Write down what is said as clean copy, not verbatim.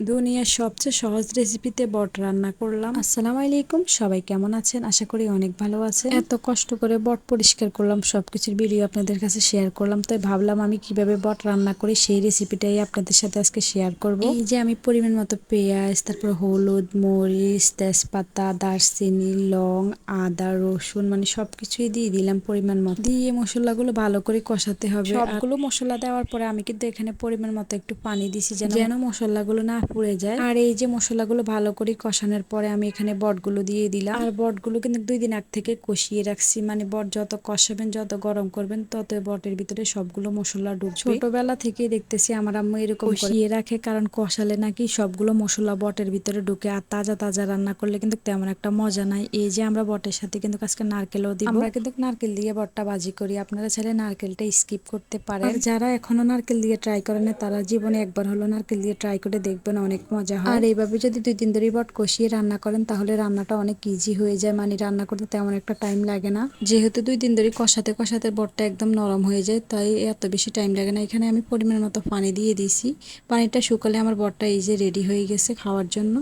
দুনিয়ার সবচেয়ে সহজ রেসিপিতে বট রান্না করলাম। আসসালামু আলাইকুম, সবাই কেমন আছেন? আশা করি অনেক ভালো আছেন। এত কষ্ট করে বট পরিষ্কার করলাম, সবকিছুর ভিডিও আপনাদের কাছে শেয়ার করলাম, তাই ভাবলাম আমি কিভাবে বট রান্না করি সেই রেসিপিটাই আপনাদের সাথে আজকে শেয়ার করব। এই যে আমি পরিমাণ মতো পেঁয়াজ, তারপর হলুদ, মরিচ, তেজপাতা, দারচিনি, লং, আদা, রসুন মানে সবকিছুই দিয়ে দিলাম পরিমাণ মতো। দিয়ে মশলাগুলো ভালো করে কষাতে হবে। সবগুলো মশলা দেওয়ার পরে আমি কিন্তু এখানে পরিমাণ মতো একটু পানি দিছি যেন মশলাগুলো না পুড়ে যায়। আর এই যে মশলাগুলো ভালো করে কষানোর পরে আমি এখানে বটগুলো দিয়ে দিলাম। আর বটগুলো কিন্তু 2 দিন আগ থেকে কষিয়ে রাখছি, মানে বট যত কষাবেন, যত গরম করবেন, তত বটের ভিতরে সবগুলো মশলা ঢুকবে। ছোটবেলা থেকে দেখতেছি আমার আম্মু এরকম কষিয়ে রাখে, কারণ কষালে নাকি সবগুলো মশলা বটের ভিতরে ঢুকে। আর তাজা তাজা রান্না করলে কিন্তু তেমন একটা মজা নাই। এই যে আমরা বটের সাথে কিন্তু আজকে নারকেলও দিব। আমরা কিন্তু নারকেল দিয়ে বটটা ভাজি করি, আপনারা চাইলে নারকেলটা স্কিপ করতে পারেন। আর যারা এখনো নারকেল দিয়ে ট্রাই করেন না, তারা জীবনে একবার হলো নারকেল দিয়ে ট্রাই করে দেখবেন, অনেক মজা হয়। আর এইভাবে যদি 2 দিন ধরে বট কষিয়ে রান্না করেন, তাহলে রান্নাটা অনেক ইজি হয়ে যায়, মানে রান্না করতে তেমন একটা টাইম লাগে না। যেহেতু 2 দিন ধরে কষাতে কষাতে বটটা একদম নরম হয়ে যায়, তাই এত বেশি টাইম লাগে না। এখানে আমি পরিমাণ মতো পানি দিয়ে দিয়েছি, পানিটা শুকালে আমার বটটা এই যে রেডি হয়ে গেছে খাওয়ার জন্য।